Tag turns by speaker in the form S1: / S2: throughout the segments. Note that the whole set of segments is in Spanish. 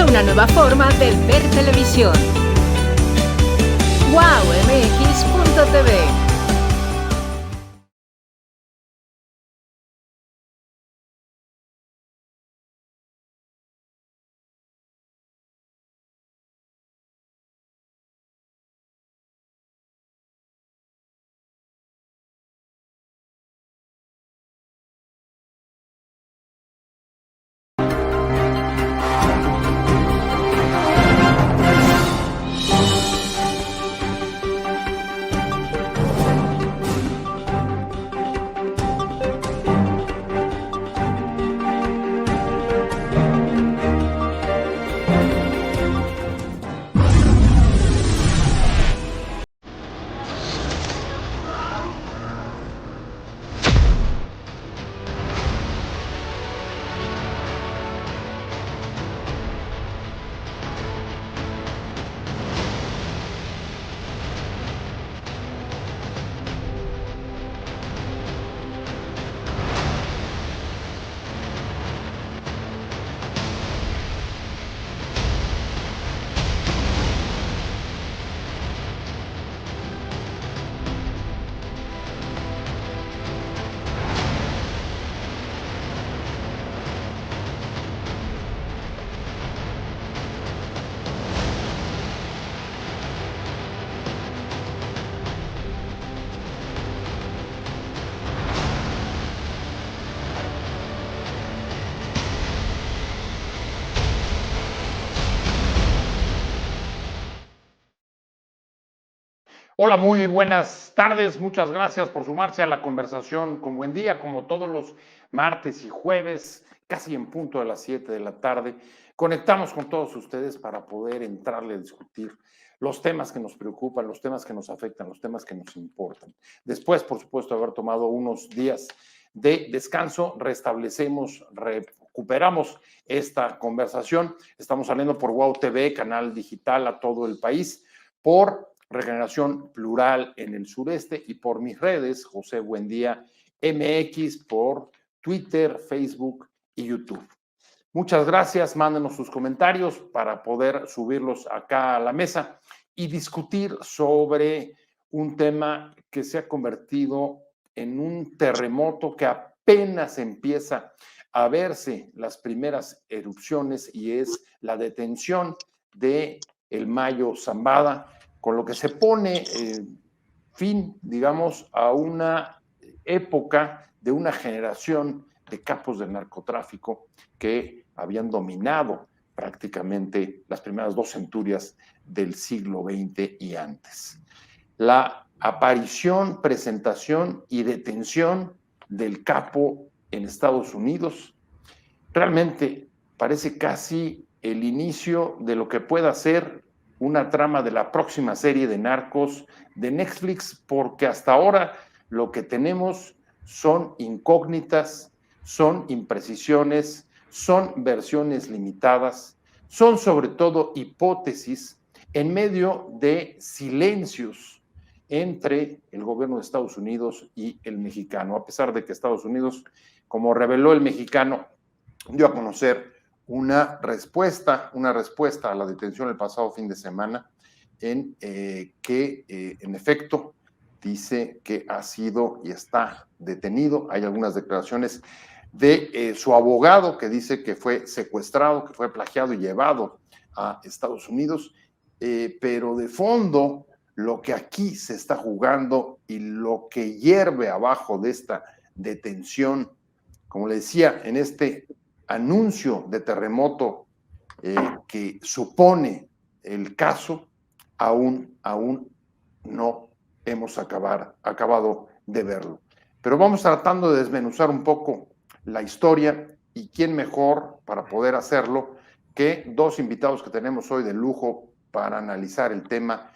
S1: a una nueva forma de ver televisión. wowmx.tv.
S2: Hola, muy buenas tardes. Muchas gracias por sumarse a la conversación con Buen Día, como todos los martes y jueves, casi en punto de las 7 de la tarde. Conectamos con todos ustedes para poder entrarle a discutir los temas que nos preocupan, los temas que nos afectan, los temas que nos importan. Después, por supuesto, de haber tomado unos días de descanso, recuperamos esta conversación. Estamos saliendo por WOW TV, canal digital a todo el país, por Regeneración Plural en el sureste y por mis redes, José Buendía MX, por Twitter, Facebook y YouTube. Muchas gracias, mándenos sus comentarios para poder subirlos acá a la mesa y discutir sobre un tema que se ha convertido en un terremoto que apenas empieza a verse las primeras erupciones, y es la detención de el Mayo Zambada, con lo que se pone fin, digamos, a una época de una generación de capos del narcotráfico que habían dominado prácticamente las primeras 2 centurias del siglo XX y antes. La aparición, presentación y detención del capo en Estados Unidos realmente parece casi el inicio de lo que pueda ser una trama de la próxima serie de Narcos de Netflix, porque hasta ahora lo que tenemos son incógnitas, son imprecisiones, son versiones limitadas, son sobre todo hipótesis en medio de silencios entre el gobierno de Estados Unidos y el mexicano, a pesar de que Estados Unidos, como reveló el mexicano, dio a conocer una respuesta a la detención el pasado fin de semana, en efecto dice que ha sido y está detenido. Hay algunas declaraciones de su abogado que dice que fue secuestrado, que fue plagiado y llevado a Estados Unidos, pero de fondo lo que aquí se está jugando y lo que hierve abajo de esta detención, como le decía, en este anuncio de terremoto que supone el caso, aún no hemos acabado de verlo. Pero vamos tratando de desmenuzar un poco la historia, y quién mejor para poder hacerlo que 2 invitados que tenemos hoy de lujo para analizar el tema.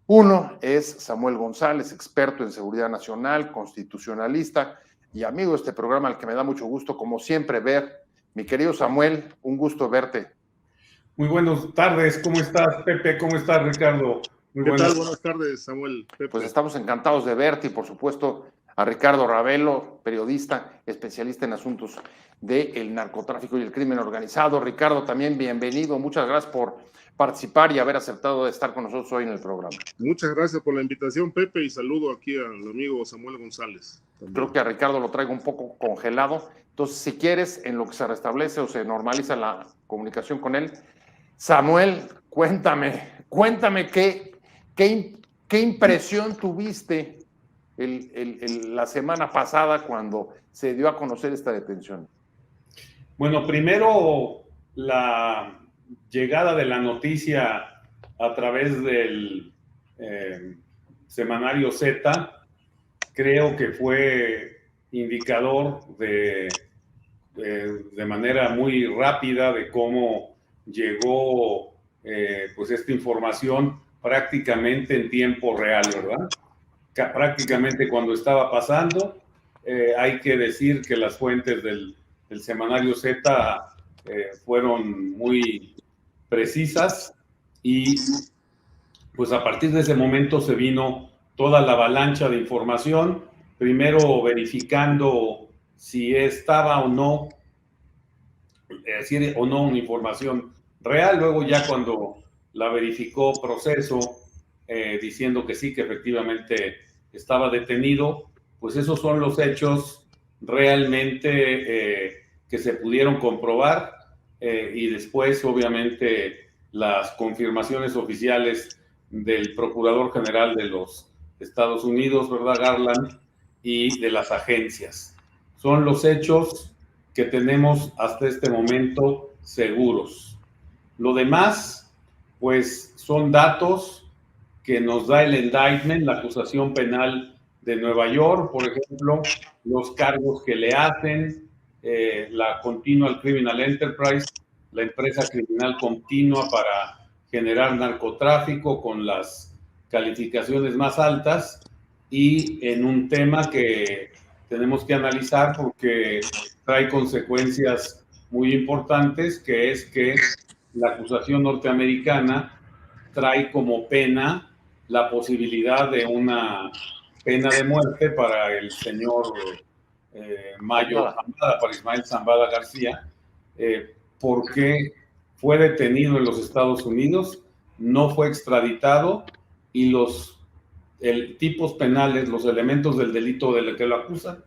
S2: Uno es Samuel González, experto en seguridad nacional, constitucionalista y amigo de este programa, al que me da mucho gusto, como siempre, ver. Mi querido Samuel, un gusto verte.
S3: Muy buenas tardes, ¿cómo estás, Pepe? ¿Cómo estás, Ricardo?
S4: ¿Qué tal? Buenas tardes, Samuel.
S2: Pepe. Pues estamos encantados de verte, y por supuesto a Ricardo Ravelo, periodista, especialista en asuntos del narcotráfico y el crimen organizado. Ricardo, también bienvenido. Muchas gracias por participar y haber aceptado de estar con nosotros hoy en el programa.
S4: Muchas gracias por la invitación, Pepe, y saludo aquí al amigo Samuel González. También.
S2: Creo que a Ricardo lo traigo un poco congelado. Entonces, si quieres, en lo que se restablece o se normaliza la comunicación con él, Samuel, cuéntame qué impresión tuviste la semana pasada cuando se dio a conocer esta detención.
S3: Bueno, primero la llegada de la noticia a través del semanario Z, creo que fue indicador de manera muy rápida de cómo llegó pues esta información prácticamente en tiempo real, ¿verdad? Prácticamente cuando estaba pasando. Hay que decir que las fuentes del semanario Z fueron muy precisas y pues a partir de ese momento se vino toda la avalancha de información, primero verificando si estaba o no, decir o no una información real, luego ya cuando la verificó Proceso diciendo que sí, que efectivamente estaba detenido, pues esos son los hechos realmente que se pudieron comprobar y después obviamente las confirmaciones oficiales del Procurador General de los Estados Unidos, ¿verdad, Garland? Y de las agencias. Son los hechos que tenemos hasta este momento seguros. Lo demás, pues son datos que nos da el indictment, la acusación penal de Nueva York, por ejemplo, los cargos que le hacen, la Continual Criminal Enterprise, la empresa criminal continua para generar narcotráfico con las calificaciones más altas y en un tema que tenemos que analizar porque trae consecuencias muy importantes, que es que la acusación norteamericana trae como pena la posibilidad de una pena de muerte para el señor Mayo Zambada, para Ismael Zambada García, porque fue detenido en los Estados Unidos, no fue extraditado y los tipos penales, los elementos del delito del que lo acusan,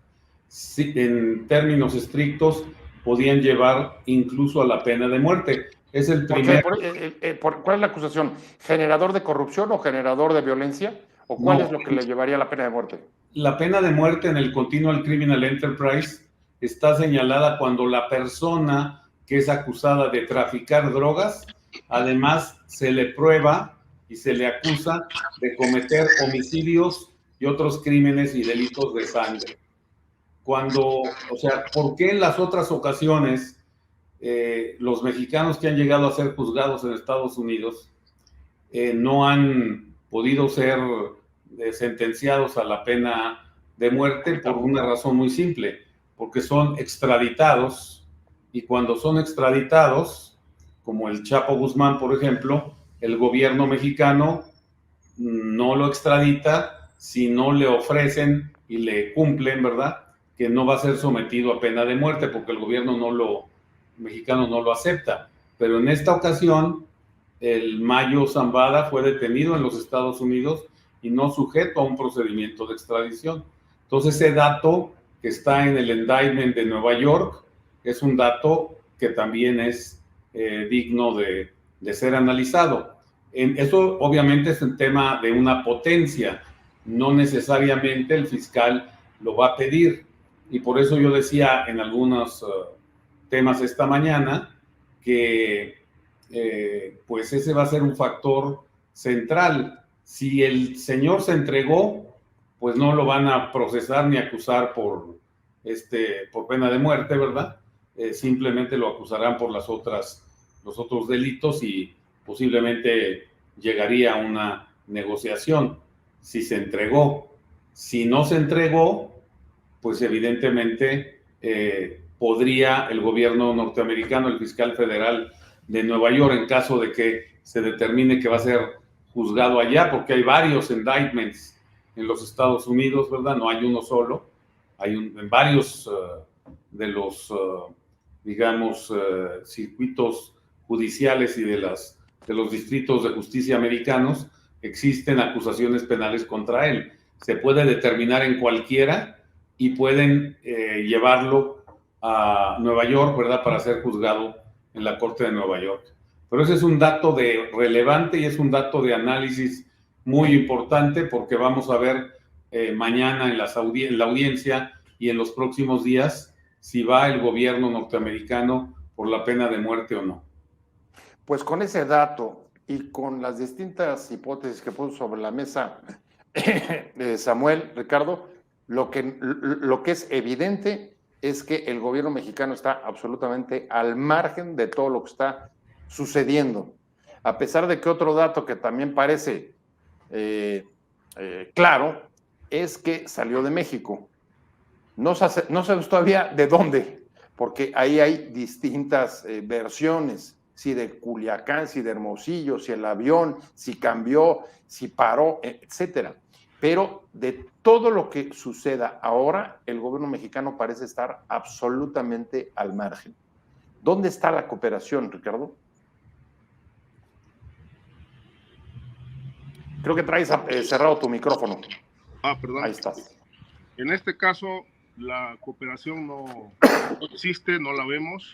S3: en términos estrictos, podían llevar incluso a la pena de muerte. Es el primer...
S2: ¿Cuál es la acusación? ¿Generador de corrupción o generador de violencia? ¿O cuál es lo que le llevaría a la pena de muerte?
S3: La pena de muerte en el Continual Criminal Enterprise está señalada cuando la persona que es acusada de traficar drogas, además se le prueba y se le acusa de cometer homicidios y otros crímenes y delitos de sangre. ¿Por qué en las otras ocasiones los mexicanos que han llegado a ser juzgados en Estados Unidos no han podido ser sentenciados a la pena de muerte? Por una razón muy simple, porque son extraditados, y cuando son extraditados, como el Chapo Guzmán, por ejemplo, el gobierno mexicano no lo extradita si no le ofrecen y le cumplen, ¿verdad?, que no va a ser sometido a pena de muerte, porque el gobierno mexicano no lo acepta. Pero en esta ocasión, el Mayo Zambada fue detenido en los Estados Unidos y no sujeto a un procedimiento de extradición. Entonces, ese dato que está en el indictment de Nueva York es un dato que también es digno de ser analizado. Eso obviamente es un tema de una potencia, no necesariamente el fiscal lo va a pedir, y por eso yo decía en algunos temas esta mañana que pues ese va a ser un factor central. Si el señor se entregó, pues no lo van a procesar ni acusar por pena de muerte, ¿verdad? Simplemente lo acusarán por los otros delitos y posiblemente llegaría a una negociación si se entregó. Si no se entregó, pues evidentemente podría el gobierno norteamericano, el fiscal federal de Nueva York, en caso de que se determine que va a ser juzgado allá, porque hay varios indictments en los Estados Unidos, ¿verdad? No hay uno solo, hay en varios de los, digamos, circuitos judiciales y de los distritos de justicia americanos, existen acusaciones penales contra él. Se puede determinar en cualquiera y pueden llevarlo a Nueva York, ¿verdad?, para ser juzgado en la Corte de Nueva York. Pero ese es un dato relevante y es un dato de análisis muy importante, porque vamos a ver mañana en la audiencia y en los próximos días si va el gobierno norteamericano por la pena de muerte o no.
S2: Pues con ese dato y con las distintas hipótesis que puso sobre la mesa Samuel, Ricardo, lo que es evidente es que el gobierno mexicano está absolutamente al margen de todo lo que está sucediendo. A pesar de que otro dato que también parece claro es que salió de México. No sabemos todavía de dónde, porque ahí hay distintas versiones, si de Culiacán, si de Hermosillo, si el avión, si cambió, si paró, etcétera. Pero de todo lo que suceda ahora, el gobierno mexicano parece estar absolutamente al margen. ¿Dónde está la cooperación, Ricardo? Creo que traes cerrado tu micrófono.
S4: Perdón.
S2: Ahí estás.
S4: En este caso, la cooperación no existe, no la vemos.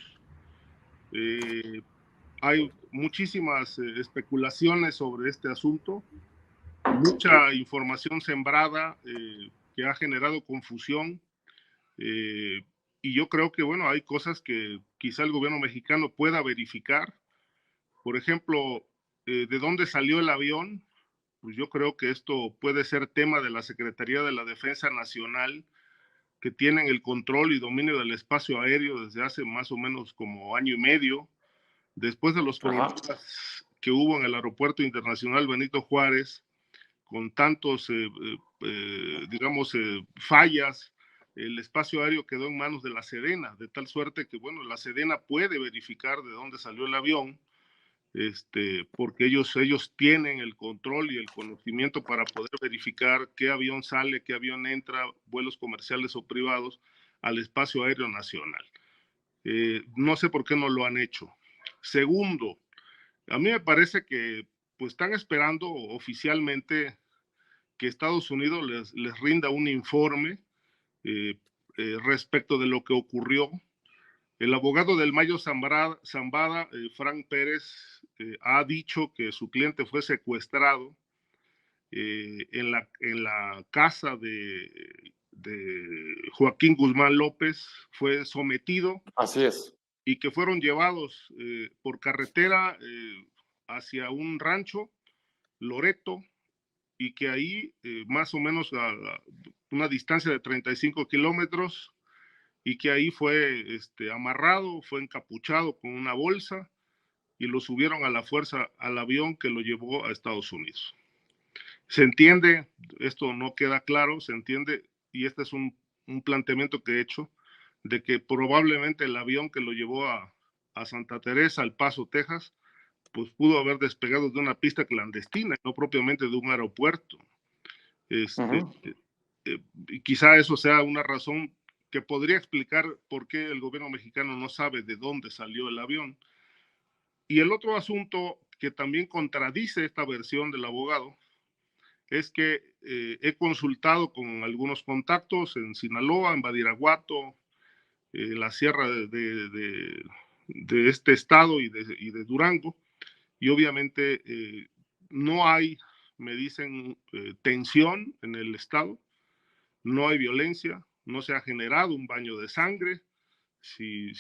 S4: Hay muchísimas especulaciones sobre este asunto, mucha información sembrada que ha generado confusión. Y yo creo que, bueno, hay cosas que quizá el gobierno mexicano pueda verificar. Por ejemplo, ¿de dónde salió el avión? Pues yo creo que esto puede ser tema de la Secretaría de la Defensa Nacional, que tienen el control y dominio del espacio aéreo desde hace más o menos como año y medio, después de los problemas que hubo en el Aeropuerto Internacional Benito Juárez, con tantos, digamos, fallas. El espacio aéreo quedó en manos de la Sedena, de tal suerte que, bueno, la Sedena puede verificar de dónde salió el avión, porque ellos tienen el control y el conocimiento para poder verificar qué avión sale, qué avión entra, vuelos comerciales o privados, al espacio aéreo nacional. No sé por qué no lo han hecho. Segundo, a mí me parece que pues están esperando oficialmente que Estados Unidos les rinda un informe respecto de lo que ocurrió. El abogado del Mayo Zambada, Frank Pérez, ha dicho que su cliente fue secuestrado en la casa de Joaquín Guzmán López, fue sometido.
S2: Así es.
S4: Y que fueron llevados por carretera hacia un rancho, Loreto, y que ahí, más o menos a una distancia de 35 kilómetros, y que ahí fue amarrado, fue encapuchado con una bolsa y lo subieron a la fuerza al avión que lo llevó a Estados Unidos. Se entiende, esto no queda claro, se entiende, y este es un planteamiento que he hecho, de que probablemente el avión que lo llevó a Santa Teresa, al Paso, Texas, pues pudo haber despegado de una pista clandestina, no propiamente de un aeropuerto. Quizá eso sea una razón que podría explicar por qué el gobierno mexicano no sabe de dónde salió el avión. Y el otro asunto que también contradice esta versión del abogado es que he consultado con algunos contactos en Sinaloa, en Badiraguato, la sierra de este estado y de Durango, y obviamente no hay, me dicen, tensión en el estado, no hay violencia, no se ha generado un baño de sangre. Si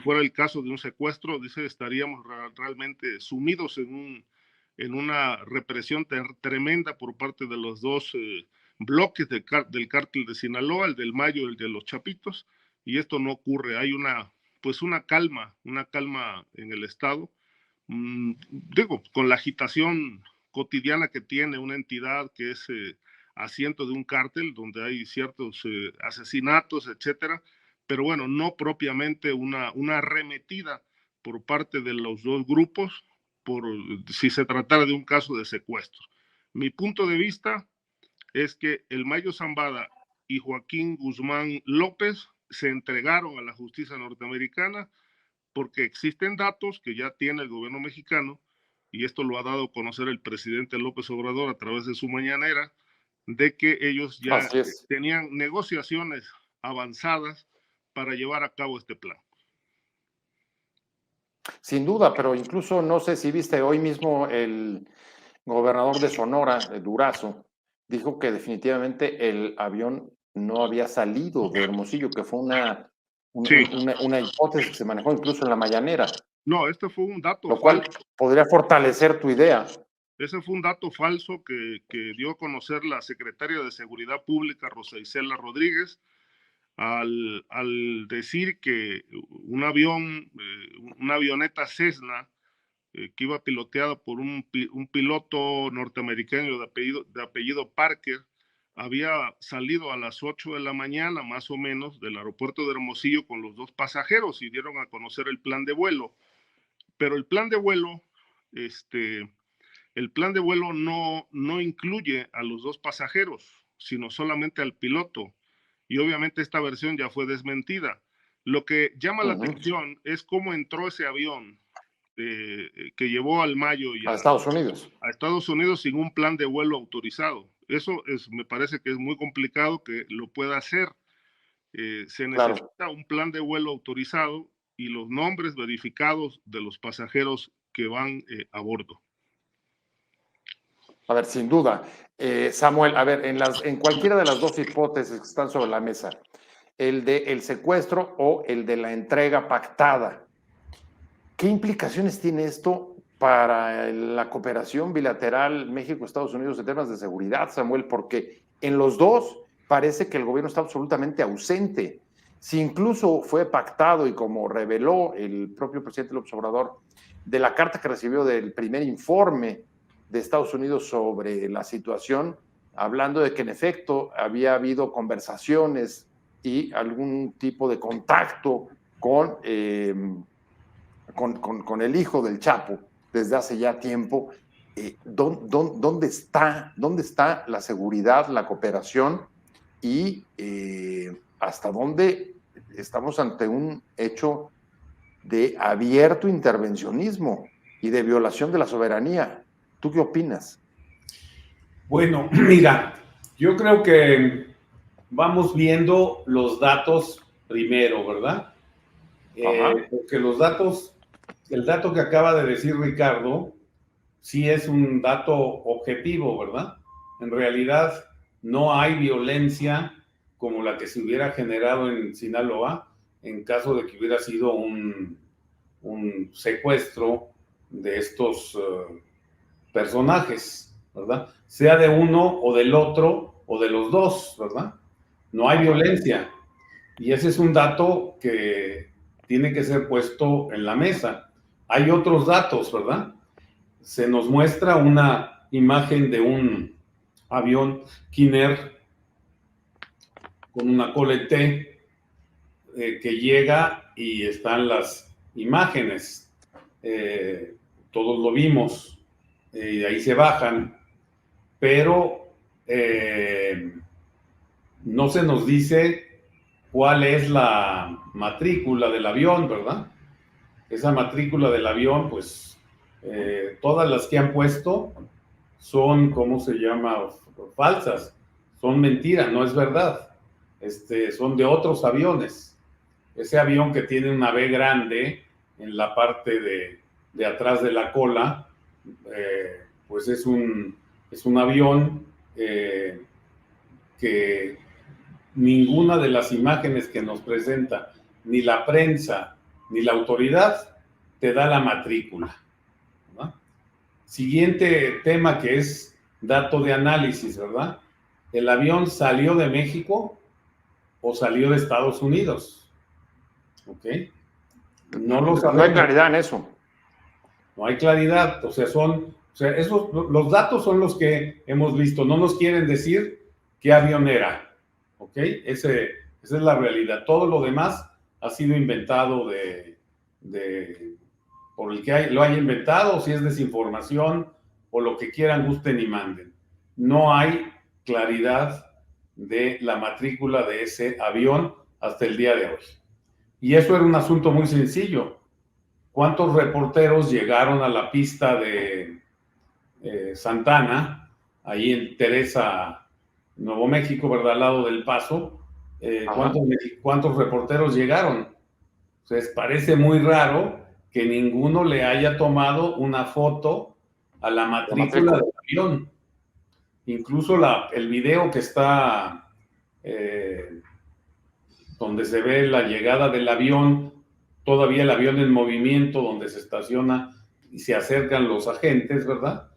S4: fuera el caso de un secuestro, dice, estaríamos realmente sumidos en una represión tremenda por parte de los dos bloques del cártel de Sinaloa, el del Mayo y el de los Chapitos, y esto no ocurre. Hay una calma en el estado, digo, con la agitación cotidiana que tiene una entidad que es asiento de un cártel, donde hay ciertos asesinatos, etcétera, pero bueno, no propiamente una arremetida por parte de los dos grupos, si se tratara de un caso de secuestro. Mi punto de vista, es que el Mayo Zambada y Joaquín Guzmán López se entregaron a la justicia norteamericana porque existen datos que ya tiene el gobierno mexicano, y esto lo ha dado a conocer el presidente López Obrador a través de su mañanera, de que ellos ya tenían negociaciones avanzadas para llevar a cabo este plan.
S2: Sin duda, pero incluso no sé si viste hoy mismo el gobernador de Sonora, Durazo, dijo que definitivamente el avión no había salido de Hermosillo, que fue una hipótesis que se manejó incluso en la mañanera.
S4: No, este fue un dato
S2: lo cual
S4: falso.
S2: Podría fortalecer tu idea.
S4: Ese fue un dato falso que dio a conocer la secretaria de Seguridad Pública, Rosa Isela Rodríguez, al decir que un avión, una avioneta Cessna, que iba piloteada por un piloto norteamericano de apellido Parker, había salido a las 8 de la mañana, más o menos, del aeropuerto de Hermosillo con los 2 pasajeros y dieron a conocer el plan de vuelo. Pero el plan de vuelo, no incluye a los 2 pasajeros, sino solamente al piloto. Y obviamente esta versión ya fue desmentida. Lo que llama la atención es cómo entró ese avión que llevó al Mayo y
S2: a Estados Unidos.
S4: A Estados Unidos sin un plan de vuelo autorizado. Eso me parece que es muy complicado que lo pueda hacer. Se necesita un plan de vuelo autorizado y los nombres verificados de los pasajeros que van a bordo.
S2: A ver, sin duda. Samuel, a ver, en cualquiera de las 2 hipótesis que están sobre la mesa, el de el secuestro o el de la entrega pactada, ¿qué implicaciones tiene esto para la cooperación bilateral México-Estados Unidos en temas de seguridad, Samuel? Porque en los 2 parece que el gobierno está absolutamente ausente. Si incluso fue pactado, y como reveló el propio presidente López Obrador, de la carta que recibió del primer informe de Estados Unidos sobre la situación, hablando de que en efecto había habido conversaciones y algún tipo de contacto con el hijo del Chapo desde hace ya tiempo. ¿Dónde está la seguridad, la cooperación y hasta dónde estamos ante un hecho de abierto intervencionismo y de violación de la soberanía? ¿Tú qué opinas?
S3: Bueno, mira, yo creo que vamos viendo los datos primero, ¿verdad? Porque los datos, el dato que acaba de decir Ricardo, sí es un dato objetivo, ¿verdad? En realidad no hay violencia como la que se hubiera generado en Sinaloa en caso de que hubiera sido un secuestro de estos personajes, ¿verdad? Sea de uno o del otro o de los 2, ¿verdad? No hay violencia. Y ese es un dato que tiene que ser puesto en la mesa. Hay otros datos, ¿verdad? Se nos muestra una imagen de un avión Kinner con una colete que llega y están las imágenes. Todos lo vimos. Ahí se bajan, pero no se nos dice cuál es la matrícula del avión, ¿verdad? Esa matrícula del avión, pues, todas las que han puesto son, ¿cómo se llama? Falsas, son mentiras, no es verdad. Son de otros aviones. Ese avión que tiene una B grande en la parte de atrás de la cola, pues es un avión que ninguna de las imágenes que nos presenta, ni la prensa, ni la autoridad, te da la matrícula, ¿verdad? Siguiente tema que es dato de análisis, ¿verdad? ¿El avión salió de México o salió de Estados Unidos? ¿Ok? No lo sabemos.
S2: No hay claridad en eso.
S3: No hay claridad, los datos son los que hemos visto, no nos quieren decir qué avión era, ¿ok? Esa es la realidad. Todo lo demás ha sido inventado por el que lo haya inventado, si es desinformación o lo que quieran, gusten y manden. No hay claridad de la matrícula de ese avión hasta el día de hoy. Y eso era un asunto muy sencillo. ¿Cuántos reporteros llegaron a la pista de Santana, ahí en Teresa, Nuevo México, ¿verdad? Al lado del Paso? ¿Cuántos reporteros llegaron? Entonces, parece muy raro que ninguno le haya tomado una foto a la matrícula del avión. Incluso el video que está donde se ve la llegada del avión, todavía el avión en movimiento, donde se estaciona y se acercan los agentes, ¿verdad?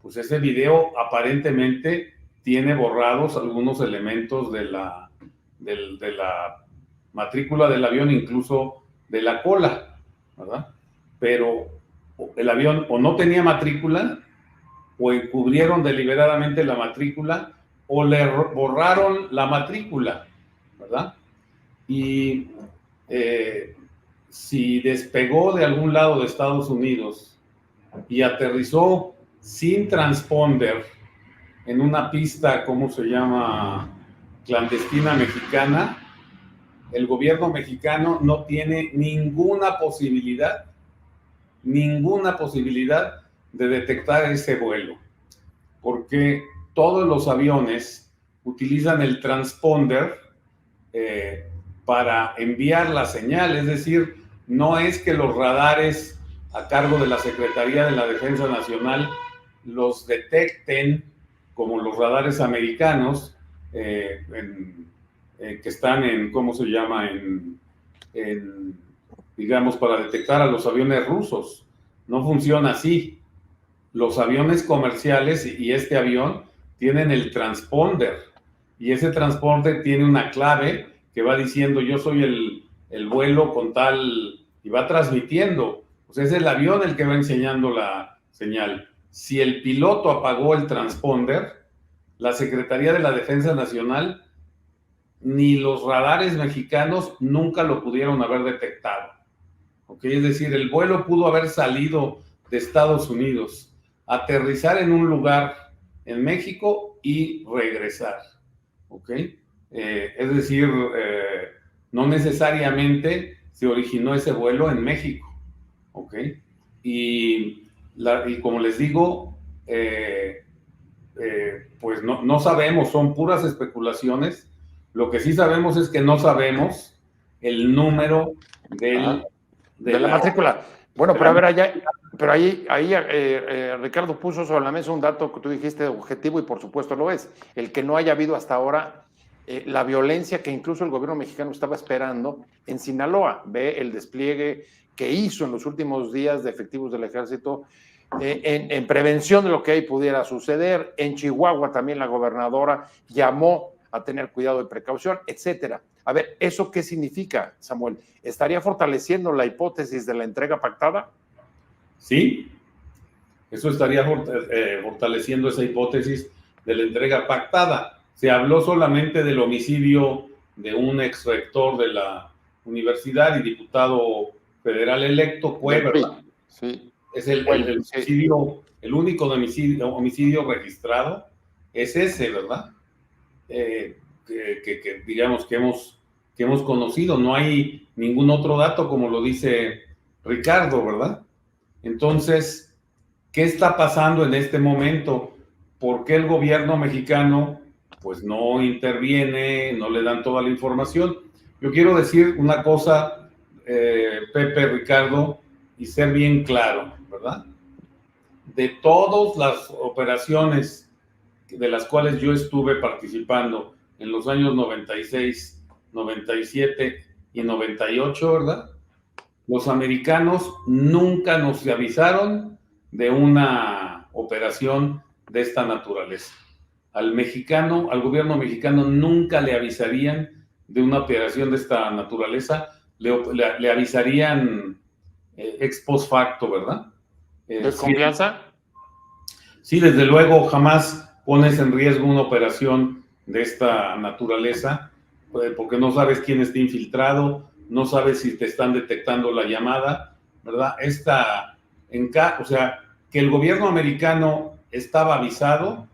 S3: Pues ese video aparentemente tiene borrados algunos elementos de la matrícula del avión, incluso de la cola, ¿verdad? Pero el avión o no tenía matrícula, o encubrieron deliberadamente la matrícula, o le borraron la matrícula, ¿verdad? Y si despegó de algún lado de Estados Unidos y aterrizó sin transponder en una pista, ¿cómo se llama?, clandestina mexicana, el gobierno mexicano no tiene ninguna posibilidad de detectar ese vuelo, porque todos los aviones utilizan el transponder para enviar la señal, es decir, no es que los radares a cargo de la Secretaría de la Defensa Nacional los detecten como los radares americanos, que están en, ¿cómo se llama?, digamos, para detectar a los aviones rusos. No funciona así. Los aviones comerciales y este avión tienen el transponder, y ese transponder tiene una clave que va diciendo yo soy el vuelo con tal, y va transmitiendo. Pues es el avión el que va enseñando la señal. Si el piloto apagó el transponder, la Secretaría de la Defensa Nacional ni los radares mexicanos nunca lo pudieron haber detectado. ¿Ok? Es decir, el vuelo pudo haber salido de Estados Unidos, aterrizar en un lugar en México y regresar. ¿Ok? Es decir, no necesariamente se originó ese vuelo en México. ¿Ok? Y como les digo, pues no sabemos, son puras especulaciones. Lo que sí sabemos es que no sabemos el número de la
S2: matrícula. Bueno, pero a ver, ahí Ricardo puso sobre la mesa un dato que tú dijiste objetivo, y por supuesto lo es, el que no haya habido hasta ahora la violencia que incluso el gobierno mexicano estaba esperando en Sinaloa. Ve el despliegue que hizo en los últimos días de efectivos del ejército en prevención de lo que ahí pudiera suceder. En Chihuahua también la gobernadora llamó a tener cuidado y precaución, etcétera. A ver, ¿eso qué significa, Samuel? ¿Estaría fortaleciendo la hipótesis de la entrega pactada?
S3: Sí, eso estaría fortaleciendo esa hipótesis de la entrega pactada. Se habló solamente del homicidio de un ex rector de la universidad y diputado federal electo, Cuevas.
S2: Sí.
S3: Es el único homicidio registrado, es ese, ¿verdad? Que digamos que hemos conocido. No hay ningún otro dato, como lo dice Ricardo, ¿verdad? Entonces, ¿qué está pasando en este momento? ¿Por qué el gobierno mexicano pues no interviene, no le dan toda la información? Yo quiero decir una cosa, Pepe, Ricardo, y ser bien claro, ¿verdad? De todas las operaciones de las cuales yo estuve participando en los años 96, 97 y 98, ¿verdad? Los americanos nunca nos avisaron de una operación de esta naturaleza. Al gobierno mexicano nunca le avisarían de una operación de esta naturaleza, le avisarían ex post facto, ¿verdad?
S2: ¿Desconfianza?
S3: Sí, desde luego, jamás pones en riesgo una operación de esta naturaleza, porque no sabes quién está infiltrado, no sabes si te están detectando la llamada, ¿verdad? O sea, que el gobierno americano estaba avisado,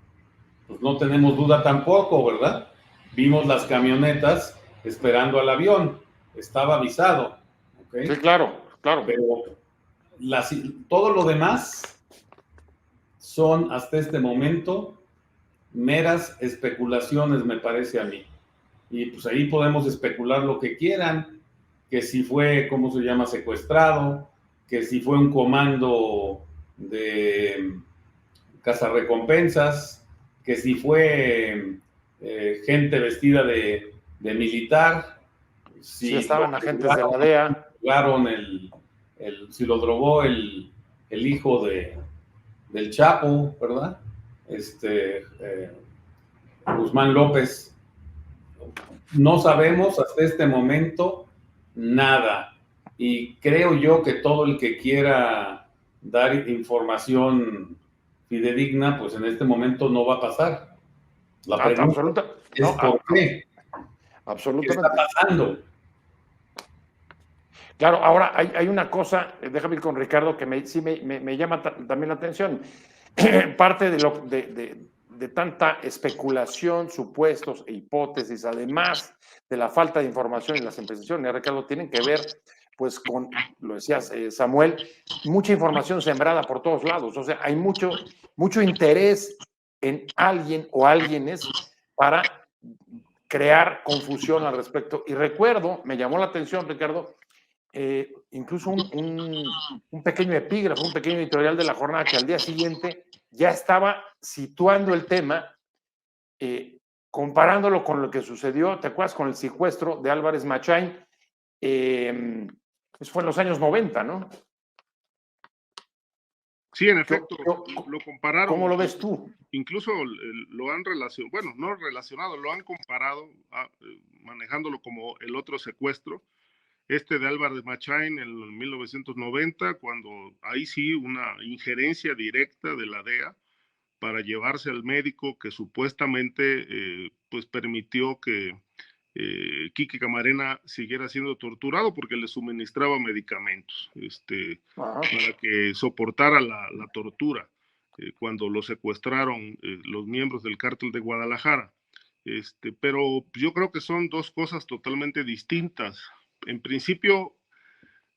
S3: pues no tenemos duda tampoco, ¿verdad? Vimos las camionetas esperando al avión, estaba avisado, ¿ok?
S2: Sí, claro, claro.
S3: Pero todo lo demás son hasta este momento meras especulaciones, me parece a mí. Y pues ahí podemos especular lo que quieran, que si fue, ¿cómo se llama?, secuestrado, que si fue un comando de cazarrecompensas, que si fue gente vestida de militar,
S2: Si
S3: si
S2: estaban agentes de la DEA.
S3: si lo drogó el hijo del Chapo, ¿verdad? Guzmán López. No sabemos hasta este momento nada. Y creo yo que todo el que quiera dar información fidedigna, pues en este momento no va a pasar. La pregunta es ¿por qué?
S2: Absolutamente.
S3: ¿Qué está pasando?
S2: Claro, ahora hay una cosa, déjame ir con Ricardo, que sí me llama también la atención. Parte de tanta especulación, supuestos e hipótesis, además de la falta de información y las imprecisiones, Ricardo, tienen que ver, pues, con, lo decías, Samuel, mucha información sembrada por todos lados. O sea, hay mucho interés en alguien o alguienes para crear confusión al respecto. Y recuerdo, me llamó la atención, Ricardo, incluso un pequeño epígrafo, un pequeño editorial de La Jornada que al día siguiente ya estaba situando el tema, comparándolo con lo que sucedió, ¿te acuerdas? Con el secuestro de Álvarez Machain, eso fue en los años 90, ¿no?
S4: Sí, en efecto, lo compararon.
S2: ¿Cómo lo ves tú?
S4: Incluso lo han relacionado, bueno, no relacionado, lo han comparado, manejándolo como el otro secuestro, de Álvarez Machain en 1990, cuando ahí sí una injerencia directa de la DEA para llevarse al médico que supuestamente pues permitió que Quique Camarena siguiera siendo torturado porque le suministraba medicamentos para que soportara la tortura cuando lo secuestraron los miembros del cártel de Guadalajara. Pero yo creo que son dos cosas totalmente distintas. En principio,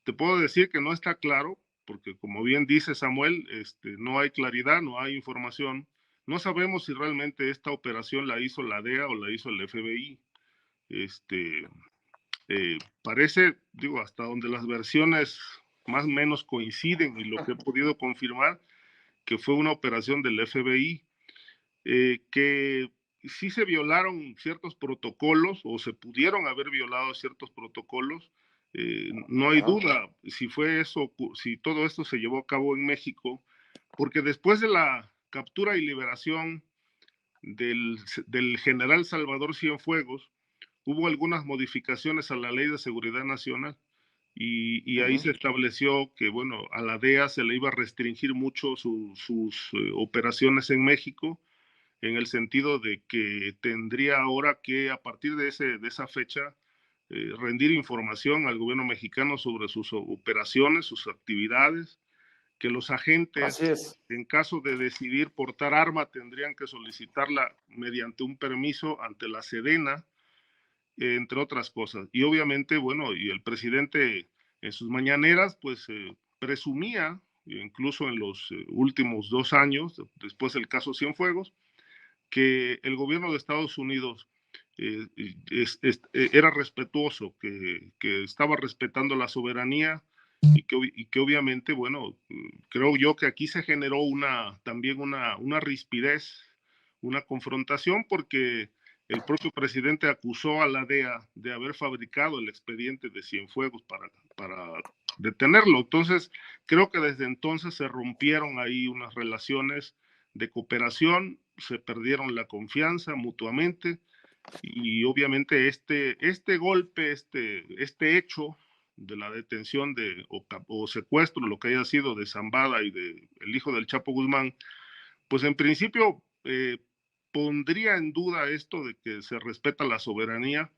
S4: te puedo decir que no está claro, porque como bien dice Samuel, no hay claridad, no hay información. No sabemos si realmente esta operación la hizo la DEA o la hizo el FBI. Parece, digo, hasta donde las versiones más o menos coinciden y lo que he podido confirmar, que fue una operación del FBI, que sí se violaron ciertos protocolos o se pudieron haber violado ciertos protocolos. No hay duda si fue eso, si todo esto se llevó a cabo en México, porque después de la captura y liberación del general Salvador Cienfuegos, hubo algunas modificaciones a la Ley de Seguridad Nacional y ahí se estableció que, bueno, a la DEA se le iba a restringir mucho sus operaciones en México, en el sentido de que tendría ahora que, a partir de esa fecha, rendir información al gobierno mexicano sobre sus operaciones, sus actividades, que los agentes, en caso de decidir portar arma, tendrían que solicitarla mediante un permiso ante la Sedena, entre otras cosas. Y obviamente, bueno, y el presidente en sus mañaneras, pues presumía, incluso en los últimos 2 años, después del caso Cienfuegos, que el gobierno de Estados Unidos era respetuoso, que estaba respetando la soberanía y que obviamente, bueno, creo yo que aquí se generó también una rispidez, una confrontación, porque el propio presidente acusó a la DEA de haber fabricado el expediente de Cienfuegos para detenerlo. Entonces, creo que desde entonces se rompieron ahí unas relaciones de cooperación, se perdieron la confianza mutuamente y obviamente este golpe, este hecho de la detención o secuestro, lo que haya sido de Zambada y de el hijo del Chapo Guzmán, pues en principio pondría en duda esto de que se respeta la soberanía,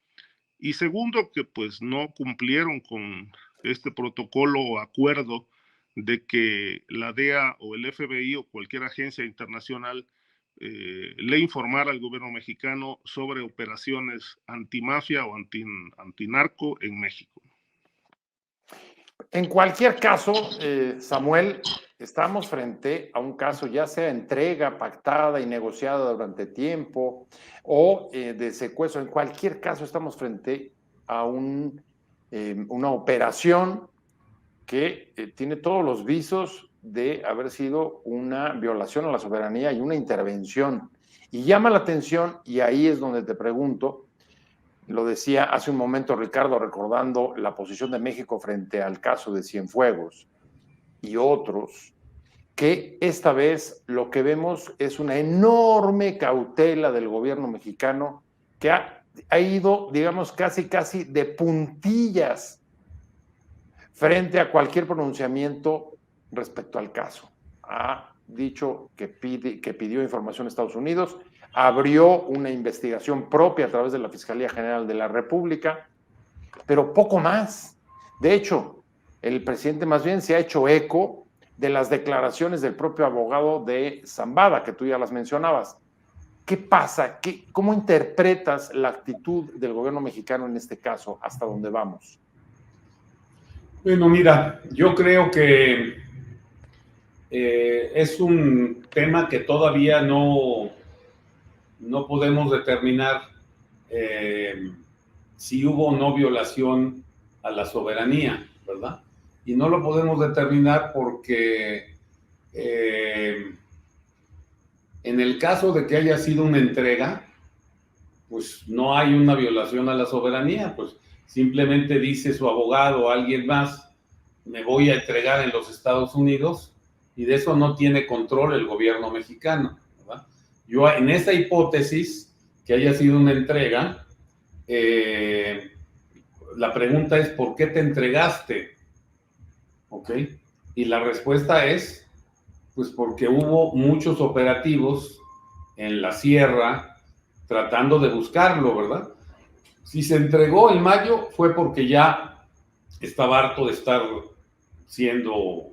S4: y segundo, que pues no cumplieron con este protocolo o acuerdo de que la DEA o el FBI o cualquier agencia internacional le informara al gobierno mexicano sobre operaciones antimafia o antinarco en México.
S2: En cualquier caso, Samuel, estamos frente a un caso, ya sea entrega pactada y negociada durante tiempo o de secuestro. En cualquier caso, estamos frente a una operación que tiene todos los visos de haber sido una violación a la soberanía y una intervención. Y llama la atención, y ahí es donde te pregunto, lo decía hace un momento Ricardo, recordando la posición de México frente al caso de Cienfuegos y otros, que esta vez lo que vemos es una enorme cautela del gobierno mexicano que ha ido, digamos, casi de puntillas frente a cualquier pronunciamiento respecto al caso. Ha dicho que pidió información a Estados Unidos, abrió una investigación propia a través de la Fiscalía General de la República, pero poco más. De hecho, el presidente más bien se ha hecho eco de las declaraciones del propio abogado de Zambada, que tú ya las mencionabas. ¿Qué pasa? ¿Cómo interpretas la actitud del gobierno mexicano en este caso? ¿Hasta dónde vamos?
S3: Bueno, mira, yo creo que es un tema que todavía no podemos determinar si hubo o no violación a la soberanía, ¿verdad? Y no lo podemos determinar porque en el caso de que haya sido una entrega, pues no hay una violación a la soberanía, pues simplemente dice su abogado o alguien más, me voy a entregar en los Estados Unidos, y de eso no tiene control el gobierno mexicano, ¿verdad? Yo en esa hipótesis que haya sido una entrega, la pregunta es ¿por qué te entregaste? ¿Ok? Y la respuesta es pues porque hubo muchos operativos en la sierra tratando de buscarlo, ¿verdad? Si se entregó en mayo fue porque ya estaba harto de estar siendo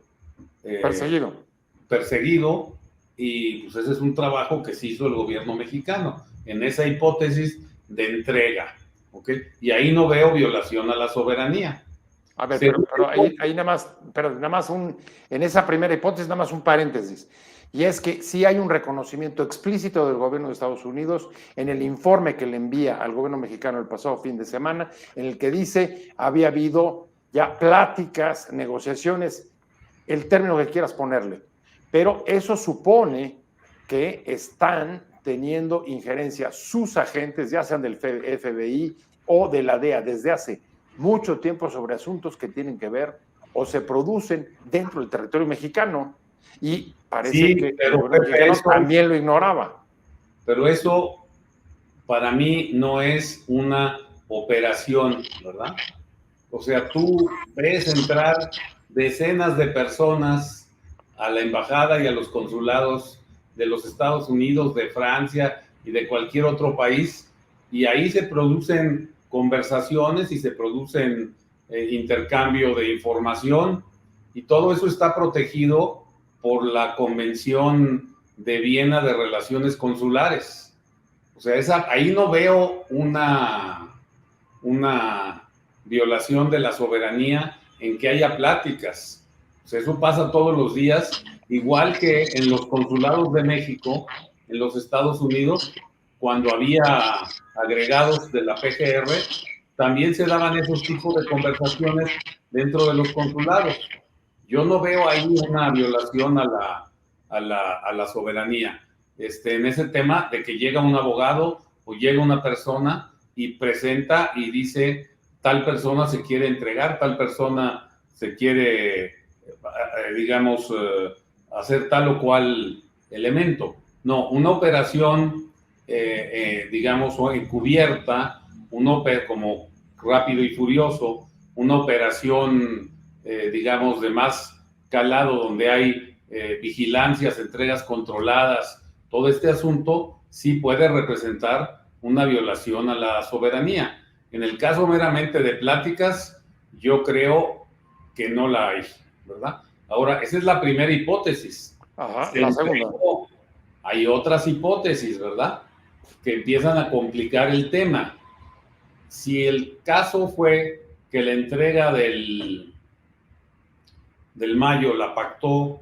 S3: perseguido, y pues ese es un trabajo que se hizo el gobierno mexicano en esa hipótesis de entrega, ¿ok? Y ahí no veo violación a la soberanía.
S2: A ver, pero ahí nada más en esa primera hipótesis nada más un paréntesis. Y es que sí hay un reconocimiento explícito del gobierno de Estados Unidos en el informe que le envía al gobierno mexicano el pasado fin de semana, en el que dice había habido ya pláticas, negociaciones, el término que quieras ponerle, pero eso supone que están teniendo injerencia sus agentes, ya sean del FBI o de la DEA, desde hace mucho tiempo sobre asuntos que tienen que ver o se producen dentro del territorio mexicano, y parece que el gobierno mexicano también lo ignoraba.
S3: Pero eso para mí no es una operación, ¿verdad? O sea, tú ves entrar decenas de personas a la embajada y a los consulados de los Estados Unidos, de Francia y de cualquier otro país, y ahí se producen conversaciones y se producen intercambio de información, y todo eso está protegido por la Convención de Viena de Relaciones Consulares. O sea, ahí no veo una violación de la soberanía en que haya pláticas. O sea, eso pasa todos los días, igual que en los consulados de México, en los Estados Unidos, cuando había agregados de la PGR, también se daban esos tipos de conversaciones dentro de los consulados. Yo no veo ahí una violación a la soberanía. En ese tema de que llega un abogado o llega una persona y presenta y dice tal persona se quiere entregar, tal persona se quiere, digamos, hacer tal o cual elemento. No, una operación, digamos, encubierta, como Rápido y Furioso, una operación, digamos, de más calado, donde hay vigilancias, entregas controladas, todo este asunto sí puede representar una violación a la soberanía. En el caso meramente de pláticas, yo creo que no la hay, ¿verdad? Ahora, esa es la primera hipótesis.
S2: Ajá, la segunda.
S3: hay otras hipótesis, ¿verdad?, que empiezan a complicar el tema. Si el caso fue que la entrega del Mayo la pactó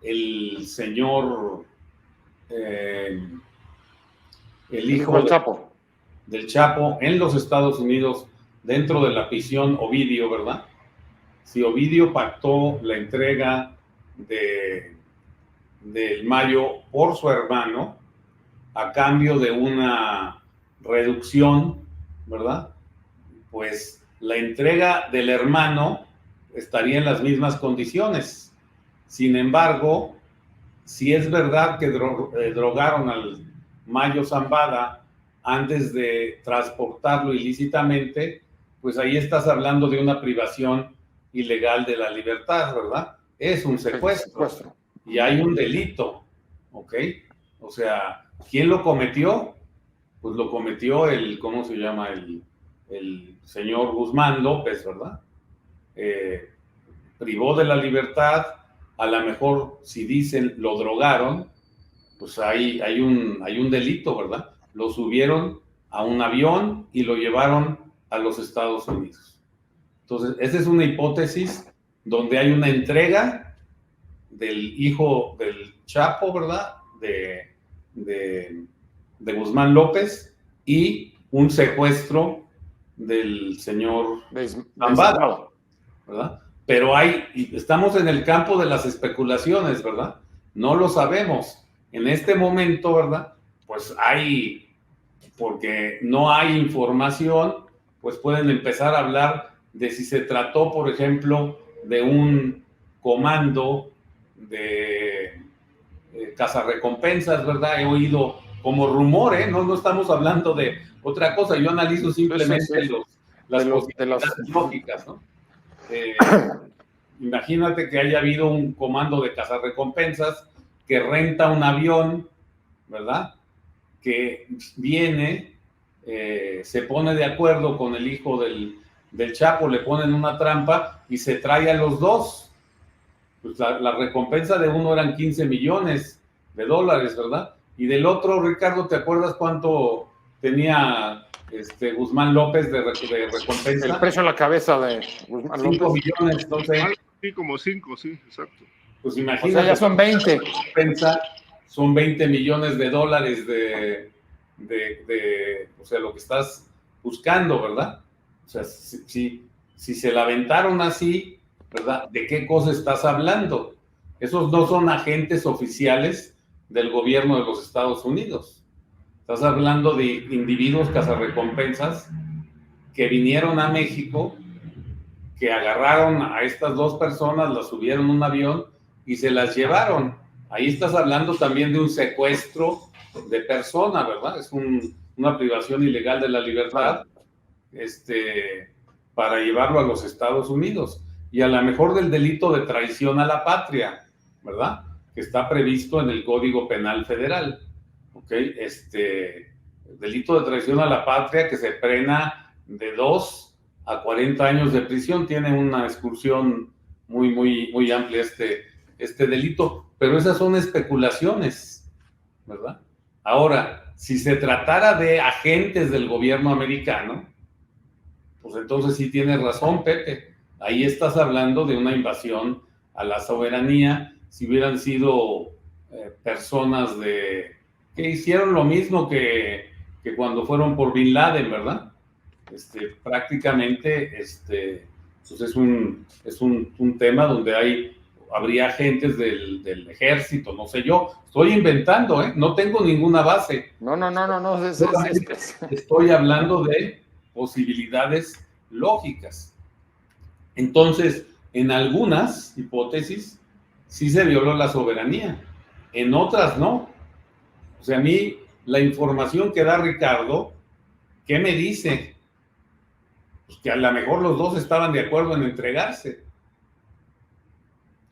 S3: el señor, el hijo
S2: del Chapo.
S3: Del Chapo en los Estados Unidos, dentro de la prisión Ovidio, ¿verdad? Si Ovidio pactó la entrega del Mayo por su hermano a cambio de una reducción, ¿verdad? Pues la entrega del hermano estaría en las mismas condiciones. Sin embargo, si es verdad que drogaron al Mayo Zambada antes de transportarlo ilícitamente, pues ahí estás hablando de una privación ilegal de la libertad, ¿verdad? Es un secuestro. Y hay un delito, ¿ok? O sea, ¿quién lo cometió? Pues lo cometió ¿cómo se llama? El señor Guzmán López, ¿verdad? Privó de la libertad, a lo mejor si dicen lo drogaron, pues hay un delito, ¿verdad? Lo subieron a un avión y lo llevaron a los Estados Unidos. Entonces, esa es una hipótesis donde hay una entrega del hijo del Chapo, ¿verdad?, de Guzmán López, y un secuestro del señor Zambada, ¿verdad? Pero estamos en el campo de las especulaciones, ¿verdad? No lo sabemos. En este momento, ¿verdad?, pues porque no hay información, pues pueden empezar a hablar de si se trató, por ejemplo, de un comando de cazarrecompensas, ¿verdad? He oído como rumor, ¿eh? No estamos hablando de otra cosa. Yo analizo simplemente las posibilidades lógicas, ¿no? Imagínate que haya habido un comando de cazarrecompensas que renta un avión, ¿verdad?, que viene, se pone de acuerdo con el hijo del Chapo, le ponen una trampa y se trae a los dos. Pues la recompensa de uno eran $15 millones, ¿verdad? Y del otro, Ricardo, ¿te acuerdas cuánto tenía Guzmán López de recompensa?
S2: El precio en la cabeza de Guzmán López.
S3: 5 millones, entonces.
S4: Sí, como 5, sí, exacto.
S3: Pues imagínate.
S2: O sea, ya son 20.
S3: Son $20 millones o sea, lo que estás buscando, ¿verdad? O sea, si se la aventaron así, ¿verdad?, ¿de qué cosa estás hablando? Esos no son agentes oficiales del gobierno de los Estados Unidos. Estás hablando de individuos cazarrecompensas que vinieron a México, que agarraron a estas dos personas, las subieron a un avión y se las llevaron. Ahí estás hablando también de un secuestro de persona, ¿verdad? Es una privación ilegal de la libertad, para llevarlo a los Estados Unidos. Y a lo mejor del delito de traición a la patria, ¿verdad?, que está previsto en el Código Penal Federal, ¿ok? Delito de traición a la patria que se frena de 2 a 40 años de prisión. Tiene una excursión muy, muy, muy amplia este delito, pero esas son especulaciones, ¿verdad? Ahora, si se tratara de agentes del gobierno americano, pues entonces sí tienes razón, Pepe. Ahí estás hablando de una invasión a la soberanía. Si hubieran sido personas que hicieron lo mismo que cuando fueron por Bin Laden, ¿verdad? Prácticamente, pues es un tema donde habría agentes del ejército, no sé yo. Estoy inventando, ¿eh? No tengo ninguna base.
S2: No.
S3: Estoy hablando de posibilidades lógicas. Entonces, en algunas hipótesis sí se violó la soberanía, en otras no. O sea, a mí la información que da Ricardo, ¿qué me dice? Pues que a lo mejor los dos estaban de acuerdo en entregarse.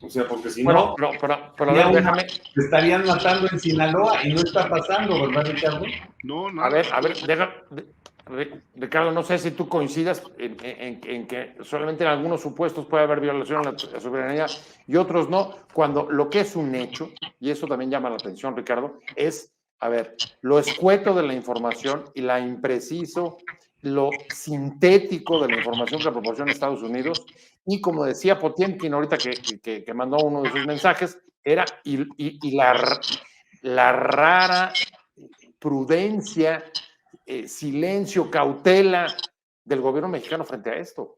S3: O sea, porque si no,
S2: pero a ver, déjame.
S3: Estarían matando en Sinaloa y no está pasando, ¿verdad, Ricardo?
S4: No.
S2: A ver, Ricardo, no sé si tú coincidas en que solamente en algunos supuestos puede haber violación a la soberanía y otros no, cuando lo que es un hecho, y eso también llama la atención, Ricardo, es, a ver, lo escueto de la información y la impreciso, lo sintético de la información que proporciona Estados Unidos, y como decía Potiemkin ahorita que mandó uno de sus mensajes, era la rara prudencia, silencio, cautela del gobierno mexicano frente a esto.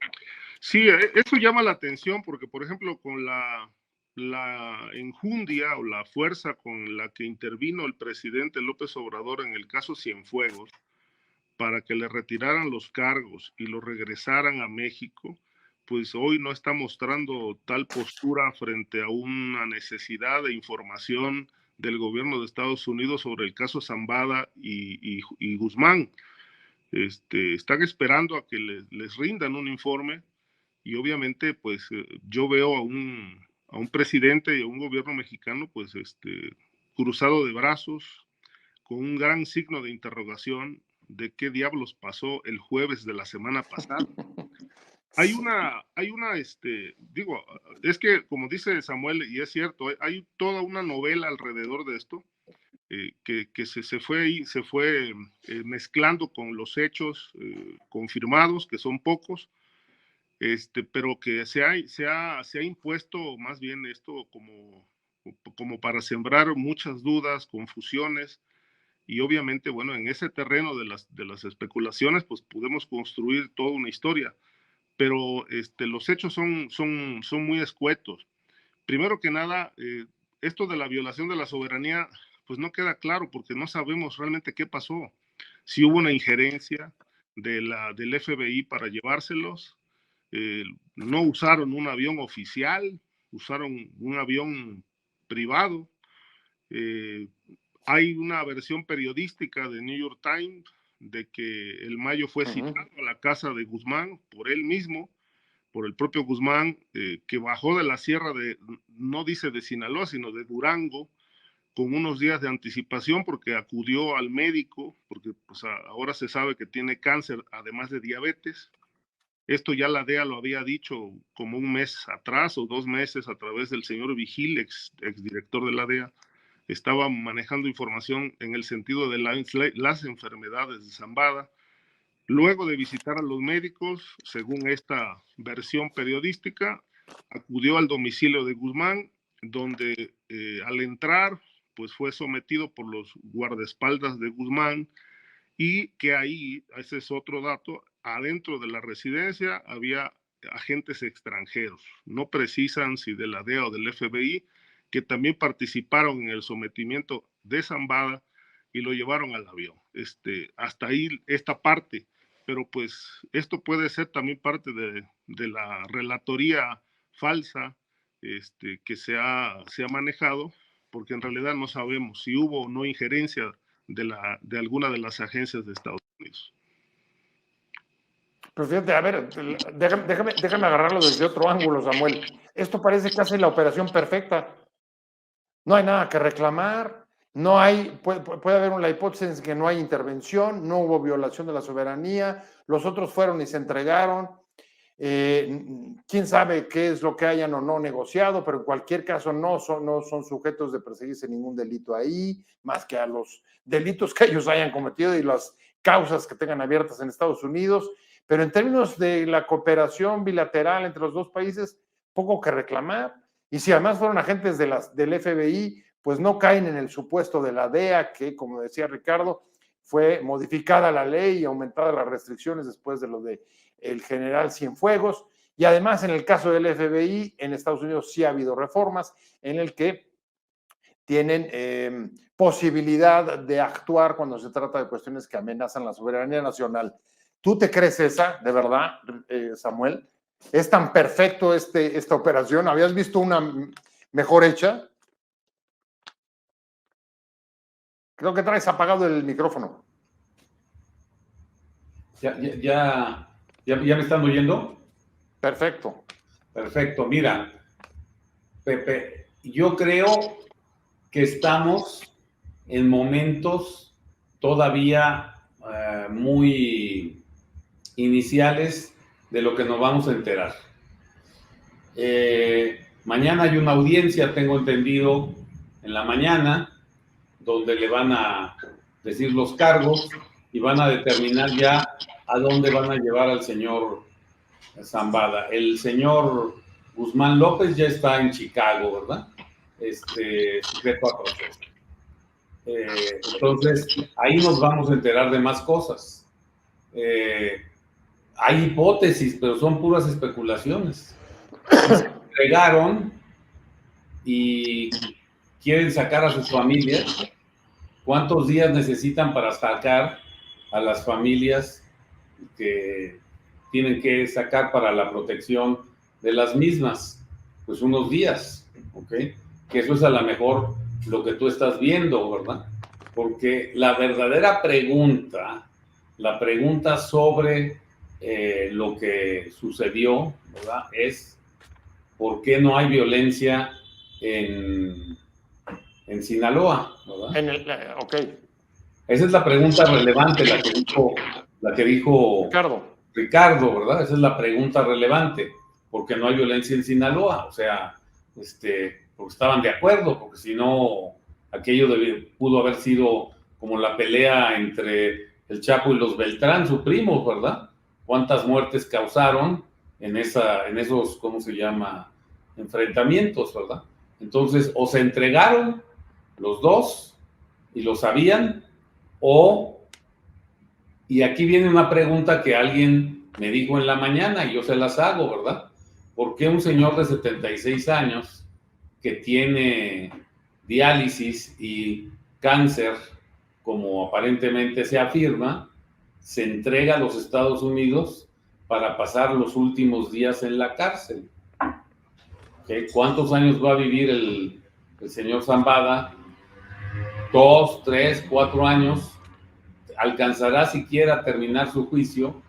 S4: Sí, eso llama la atención porque, por ejemplo, con la enjundia o la fuerza con la que intervino el presidente López Obrador en el caso Cienfuegos para que le retiraran los cargos y lo regresaran a México, pues hoy no está mostrando tal postura frente a una necesidad de información del gobierno de Estados Unidos sobre el caso Zambada y Guzmán. Están esperando a que les rindan un informe y obviamente pues yo veo a un presidente y a un gobierno mexicano pues cruzado de brazos con un gran signo de interrogación de qué diablos pasó el jueves de la semana pasada. Hay una, digo, es que como dice Samuel, y es cierto, hay toda una novela alrededor de esto, que se fue mezclando con los hechos confirmados, que son pocos, pero que se ha impuesto más bien esto como para sembrar muchas dudas, confusiones, y obviamente, bueno, en ese terreno de las especulaciones, pues podemos construir toda una historia, pero los hechos son muy escuetos. Primero que nada, esto de la violación de la soberanía, pues no queda claro porque no sabemos realmente qué pasó. Si hubo una injerencia del FBI para llevárselos, no usaron un avión oficial, usaron un avión privado. Hay una versión periodística de New York Times de que el Mayo fue citado a la casa de Guzmán por él mismo, por el propio Guzmán, que bajó de la sierra no dice de Sinaloa, sino de Durango, con unos días de anticipación porque acudió al médico, porque pues, ahora se sabe que tiene cáncer, además de diabetes. Esto ya la DEA lo había dicho como un mes atrás o 2 meses a través del señor Vigil, exdirector de la DEA. Estaba manejando información en el sentido de las enfermedades de Zambada. Luego de visitar a los médicos, según esta versión periodística, acudió al domicilio de Guzmán, donde al entrar, pues fue sometido por los guardaespaldas de Guzmán y que ahí, ese es otro dato, adentro de la residencia había agentes extranjeros, no precisan si de la DEA o del FBI, que también participaron en el sometimiento de Zambada y lo llevaron al avión. Hasta ahí esta parte, pero pues esto puede ser también parte de la relatoría falsa que se ha manejado, porque en realidad no sabemos si hubo o no injerencia de alguna de las agencias de Estados Unidos.
S2: Pero fíjate, a ver, déjame agarrarlo desde otro ángulo, Samuel. Esto parece casi la operación perfecta. No hay nada que reclamar, no hay, puede haber una hipótesis que no hay intervención, no hubo violación de la soberanía, los otros fueron y se entregaron. Quién sabe qué es lo que hayan o no negociado, pero en cualquier caso no son sujetos de perseguirse ningún delito ahí, más que a los delitos que ellos hayan cometido y las causas que tengan abiertas en Estados Unidos. Pero en términos de la cooperación bilateral entre los dos países, poco que reclamar. Y si además fueron agentes del FBI, pues no caen en el supuesto de la DEA, que, como decía Ricardo, fue modificada la ley y aumentadas las restricciones después de lo de el general Cienfuegos. Y además, en el caso del FBI, en Estados Unidos sí ha habido reformas en el que tienen posibilidad de actuar cuando se trata de cuestiones que amenazan la soberanía nacional. ¿Tú te crees esa, de verdad, Samuel? ¿Es tan perfecto esta operación? ¿Habías visto una mejor hecha? Creo que traes apagado el micrófono.
S3: ¿Ya me están oyendo?
S2: Perfecto.
S3: Perfecto. Mira, Pepe, yo creo que estamos en momentos todavía muy iniciales de lo que nos vamos a enterar. Mañana hay una audiencia, tengo entendido, en la mañana, donde le van a decir los cargos y van a determinar ya a dónde van a llevar al señor Zambada. El señor Guzmán López ya está en Chicago, ¿verdad? Sujeto a proceso. Entonces, ahí nos vamos a enterar de más cosas. Hay hipótesis, pero son puras especulaciones. Se entregaron y quieren sacar a sus familias. ¿Cuántos días necesitan para sacar a las familias que tienen que sacar para la protección de las mismas? Pues unos días, ¿ok? Que eso es a lo mejor lo que tú estás viendo, ¿verdad? Porque la verdadera pregunta, la pregunta sobre lo que sucedió, ¿verdad? Es ¿por qué no hay violencia en Sinaloa, ¿verdad?
S2: Ok.
S3: Esa es la pregunta relevante, la que dijo Ricardo, ¿verdad? Esa es la pregunta relevante. ¿Por qué no hay violencia en Sinaloa? O sea, porque estaban de acuerdo, porque si no, aquello pudo haber sido como la pelea entre el Chapo y los Beltrán, su primo, ¿verdad? ¿Cuántas muertes causaron en esos, ¿cómo se llama? Enfrentamientos, ¿verdad? Entonces, o se entregaron los dos y lo sabían, y aquí viene una pregunta que alguien me dijo en la mañana y yo se las hago, ¿verdad? ¿Por qué un señor de 76 años que tiene diálisis y cáncer, como aparentemente se afirma, se entrega a los Estados Unidos para pasar los últimos días en la cárcel? ¿Okay? ¿Cuántos años va a vivir el señor Zambada? 2, 3, 4 años. ¿Alcanzará siquiera a terminar su juicio?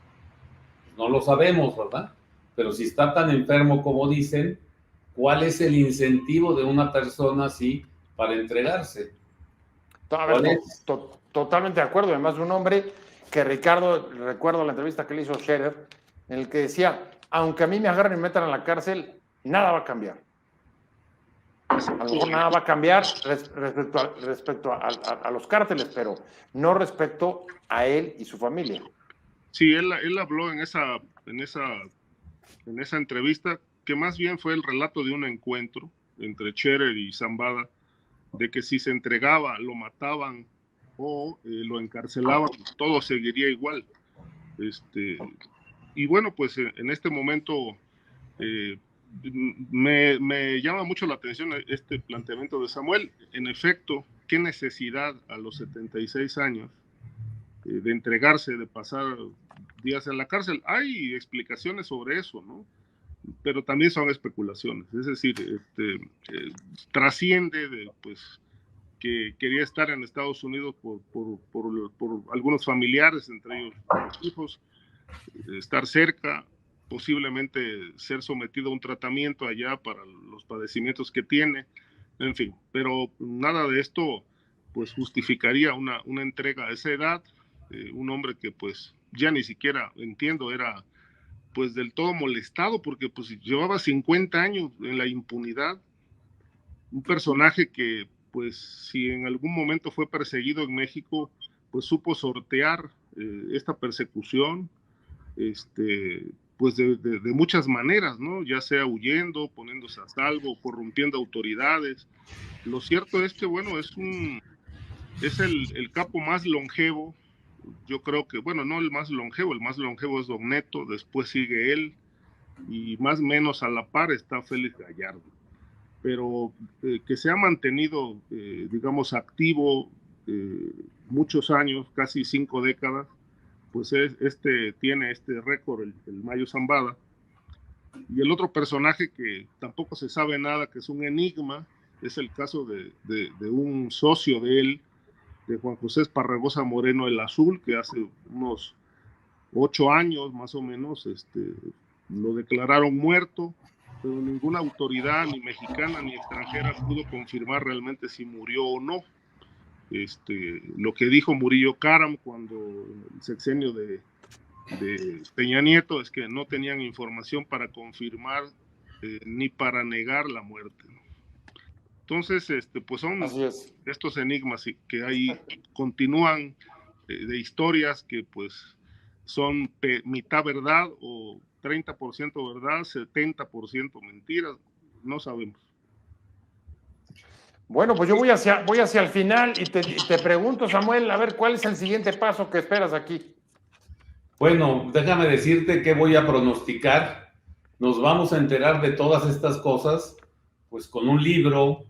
S3: No lo sabemos, ¿verdad? Pero si está tan enfermo como dicen, ¿cuál es el incentivo de una persona así para entregarse?
S2: A ver, totalmente de acuerdo. Además, un hombre que Ricardo, recuerdo la entrevista que le hizo Scherer, en el que decía, aunque a mí me agarren y me metan a la cárcel, nada va a cambiar. A lo mejor nada va a cambiar respecto a los cárteles, pero no respecto a él y su familia.
S4: Sí, él habló en esa entrevista que más bien fue el relato de un encuentro entre Scherer y Zambada, de que si se entregaba, lo mataban o lo encarcelaban, todo seguiría igual. Y bueno, pues en este momento me llama mucho la atención este planteamiento de Samuel. En efecto, qué necesidad a los 76 años de entregarse, de pasar días en la cárcel. Hay explicaciones sobre eso, ¿no? Pero también son especulaciones. Es decir, trasciende de, pues, que quería estar en Estados Unidos por algunos familiares, entre ellos los hijos, estar cerca, posiblemente ser sometido a un tratamiento allá para los padecimientos que tiene, en fin, pero nada de esto pues justificaría una entrega a esa edad. Un hombre que pues ya ni siquiera, entiendo, era pues del todo molestado porque pues llevaba 50 años en la impunidad, un personaje que pues si en algún momento fue perseguido en México, pues supo sortear esta persecución, pues de muchas maneras, ¿no? Ya sea huyendo, poniéndose a salvo, corrompiendo autoridades. Lo cierto es que, bueno, es el capo más longevo. Yo creo que, bueno, no el más longevo es Don Neto, después sigue él, y más o menos a la par está Félix Gallardo. Pero que se ha mantenido, digamos, activo muchos años, casi 5 décadas, pues tiene este récord, el Mayo Zambada. Y el otro personaje que tampoco se sabe nada, que es un enigma, es el caso de un socio de él, de Juan José Esparragosa Moreno, el Azul, que hace unos 8 años más o menos lo declararon muerto, pero ninguna autoridad, ni mexicana ni extranjera, pudo confirmar realmente si murió o no. lo que dijo Murillo Karam cuando el sexenio de Peña Nieto es que no tenían información para confirmar ni para negar la muerte. Entonces, pues son estos enigmas que ahí continúan de historias que pues son mitad verdad o 30% verdad, 70% mentiras, no sabemos.
S2: Bueno, pues yo voy hacia el final y te pregunto, Samuel, a ver, ¿cuál es el siguiente paso que esperas aquí?
S3: Bueno, déjame decirte que voy a pronosticar. Nos vamos a enterar de todas estas cosas, pues con un libro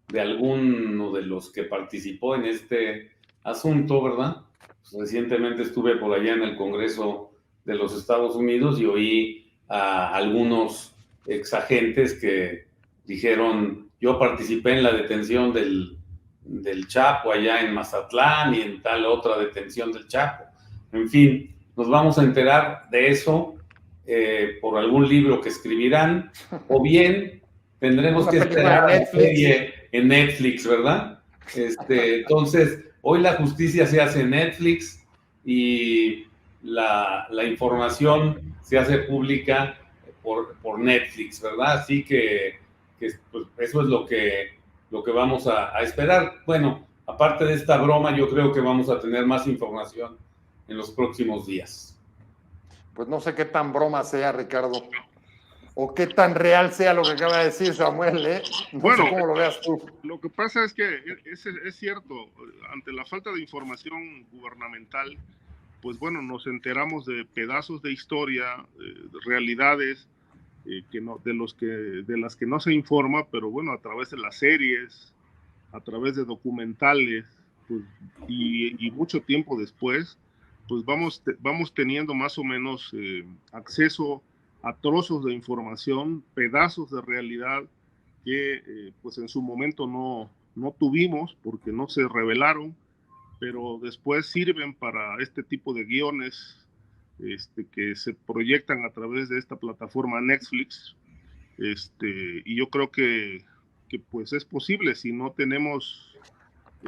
S3: de alguno de los que participó en este asunto, ¿verdad? Pues recientemente estuve por allá en el Congreso de los Estados Unidos y oí a algunos exagentes que dijeron: yo participé en la detención del Chapo allá en Mazatlán y en tal otra detención del Chapo. En fin, nos vamos a enterar de eso por algún libro que escribirán, o bien tendremos que esperar a la serie en Netflix, ¿verdad? Entonces, hoy la justicia se hace en Netflix y la información se hace pública por Netflix, ¿verdad? Así que pues, eso es lo que vamos a esperar. Bueno, aparte de esta broma, yo creo que vamos a tener más información en los próximos días.
S2: Pues no sé qué tan broma sea, Ricardo, o qué tan real sea lo que acaba de decir Samuel, ¿eh? No sé cómo lo veas tú.
S4: Lo que pasa es que es cierto, ante la falta de información gubernamental, pues bueno, nos enteramos de pedazos de historia, de realidades de las que no se informa, pero bueno, a través de las series, a través de documentales, pues, y mucho tiempo después, pues vamos teniendo más o menos acceso a trozos de información, pedazos de realidad que pues en su momento no tuvimos porque no se revelaron, pero después sirven para este tipo de guiones que se proyectan a través de esta plataforma Netflix, y yo creo que pues es posible. Si no tenemos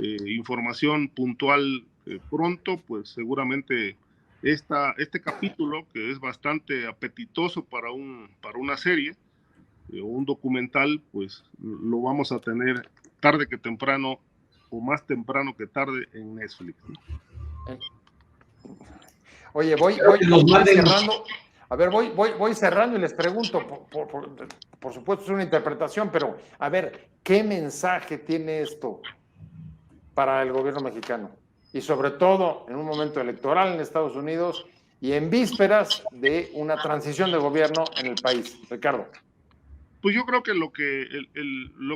S4: información puntual pronto, pues seguramente este capítulo, que es bastante apetitoso para una serie o un documental, pues lo vamos a tener tarde que temprano, o más temprano que tarde, en Netflix, ¿no?
S2: Oye, voy cerrando. A ver, voy cerrando y les pregunto, por supuesto es una interpretación, pero a ver, ¿qué mensaje tiene esto para el gobierno mexicano? Y sobre todo en un momento electoral en Estados Unidos y en vísperas de una transición de gobierno en el país. Ricardo.
S4: Pues yo creo que lo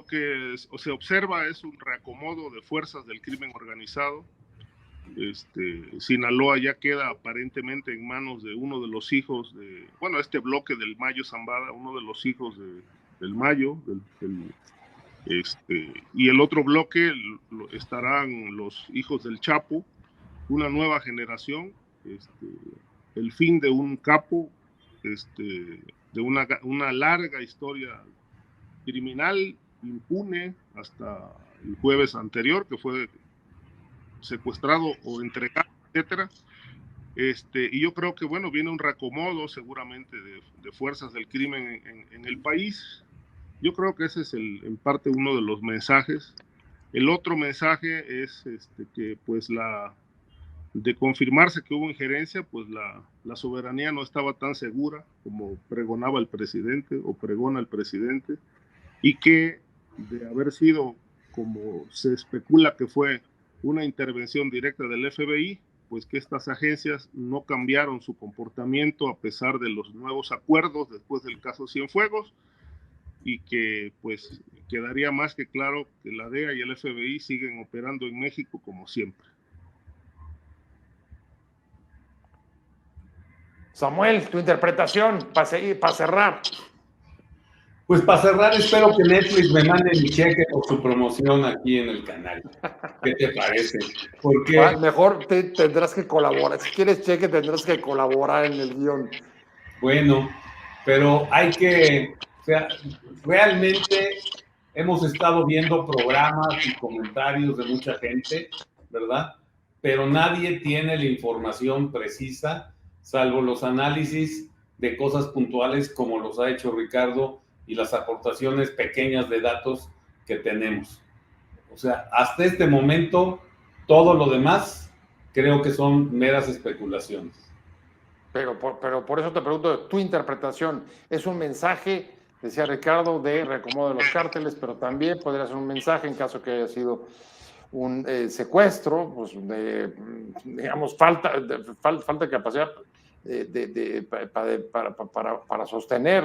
S4: que se observa es un reacomodo de fuerzas del crimen organizado. Sinaloa ya queda aparentemente en manos de uno de los hijos de, bueno, este bloque del Mayo Zambada, uno de los hijos del Mayo, y el otro bloque estarán los hijos del Chapo, una nueva generación, el fin de un capo, de una larga historia criminal impune hasta el jueves anterior, que fue secuestrado o entregado, etcétera. Y yo creo que, bueno, viene un reacomodo seguramente de fuerzas del crimen en el país. Yo creo que ese es en parte uno de los mensajes. El otro mensaje es que pues de confirmarse que hubo injerencia, pues la soberanía no estaba tan segura como pregonaba el presidente o pregona el presidente, y que de haber sido, como se especula que fue, una intervención directa del FBI, pues que estas agencias no cambiaron su comportamiento a pesar de los nuevos acuerdos después del caso Cienfuegos, y que pues quedaría más que claro que la DEA y el FBI siguen operando en México como siempre.
S2: Samuel, tu interpretación para cerrar.
S3: Pues para cerrar, espero que Netflix me mande mi cheque por su promoción aquí en el canal. ¿Qué te parece? Porque
S2: mejor tendrás que colaborar. Si quieres cheque, tendrás que colaborar en el guión.
S3: Bueno, pero hay que, o sea, realmente hemos estado viendo programas y comentarios de mucha gente, ¿verdad? Pero nadie tiene la información precisa, salvo los análisis de cosas puntuales como los ha hecho Ricardo y las aportaciones pequeñas de datos que tenemos. O sea, hasta este momento, todo lo demás creo que son meras especulaciones.
S2: Pero por eso te pregunto, tu interpretación, ¿es un mensaje, decía Ricardo, de reacomodo de los cárteles, pero también podría ser un mensaje en caso que haya sido un secuestro, pues de, digamos, falta de capacidad para sostener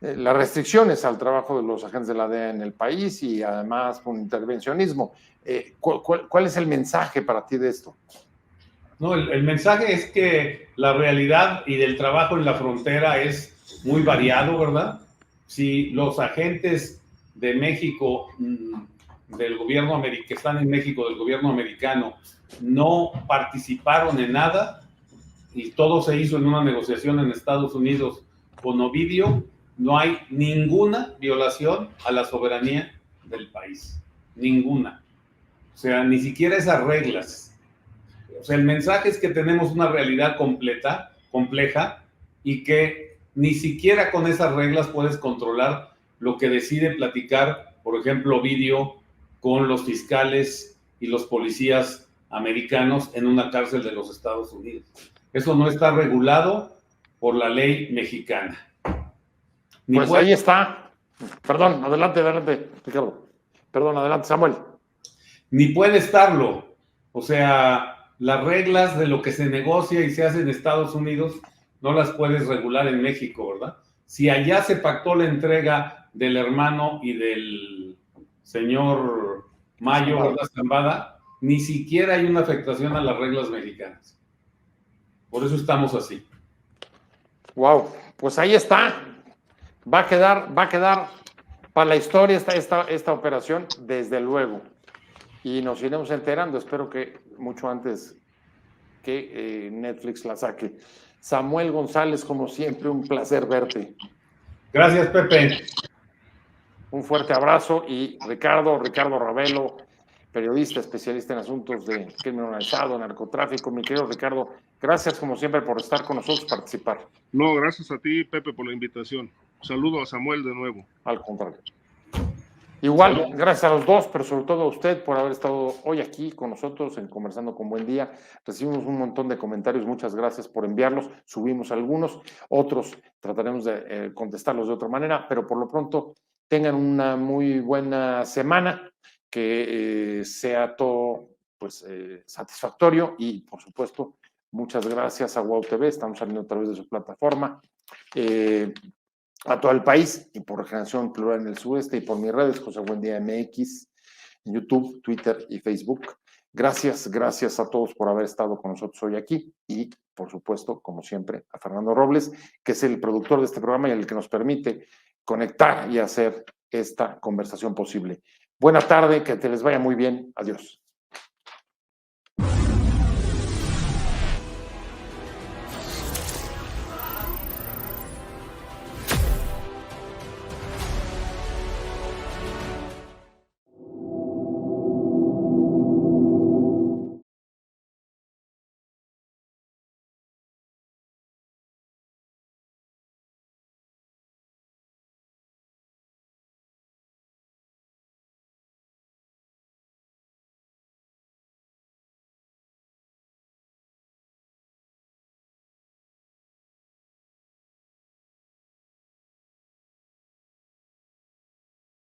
S2: las restricciones al trabajo de los agentes de la DEA en el país y además un intervencionismo? ¿Cuál es el mensaje para ti de esto?
S3: No, el mensaje es que la realidad y del trabajo en la frontera es muy variado, ¿verdad? Si los agentes de México, del gobierno americano, que están en México del gobierno americano, no participaron en nada y todo se hizo en una negociación en Estados Unidos con Ovidio, no hay ninguna violación a la soberanía del país. Ninguna. O sea, ni siquiera esas reglas. O sea, el mensaje es que tenemos una realidad compleja, y que ni siquiera con esas reglas puedes controlar lo que decide platicar, por ejemplo, Ovidio con los fiscales y los policías americanos en una cárcel de los Estados Unidos. Eso no está regulado por la ley mexicana.
S2: Pues ahí está. Perdón, adelante, Ricardo. Perdón, adelante, Samuel.
S3: Ni puede estarlo. O sea, las reglas de lo que se negocia y se hace en Estados Unidos no las puedes regular en México, ¿verdad? Si allá se pactó la entrega del hermano y del señor Mayo, ¿verdad? Zambada, ni siquiera hay una afectación a las reglas mexicanas. Por eso estamos así.
S2: Wow, pues ahí está. Va a quedar para la historia esta operación, desde luego. Y nos iremos enterando, espero que mucho antes que Netflix la saque. Samuel González, como siempre, un placer verte.
S3: Gracias, Pepe.
S2: Un fuerte abrazo. Y Ricardo Ravelo, periodista, especialista en asuntos de crimen organizado, narcotráfico. Mi querido Ricardo, gracias como siempre por estar con nosotros, participar.
S4: No, gracias a ti, Pepe, por la invitación. Saludo a Samuel de nuevo.
S2: Al contrario. Igual, gracias a los dos, pero sobre todo a usted por haber estado hoy aquí con nosotros en Conversando con Buen Día. Recibimos un montón de comentarios, muchas gracias por enviarlos. Subimos algunos, otros trataremos de contestarlos de otra manera, pero por lo pronto tengan una muy buena semana, que sea todo pues satisfactorio y por supuesto muchas gracias a WOW TV, estamos saliendo a través de su plataforma. A todo el país y por Regeneración Plural en el Sureste y por mis redes, José Buendía MX, en YouTube, Twitter y Facebook. Gracias a todos por haber estado con nosotros hoy aquí y, por supuesto, como siempre, a Fernando Robles, que es el productor de este programa y el que nos permite conectar y hacer esta conversación posible. Buena tarde, que te les vaya muy bien. Adiós.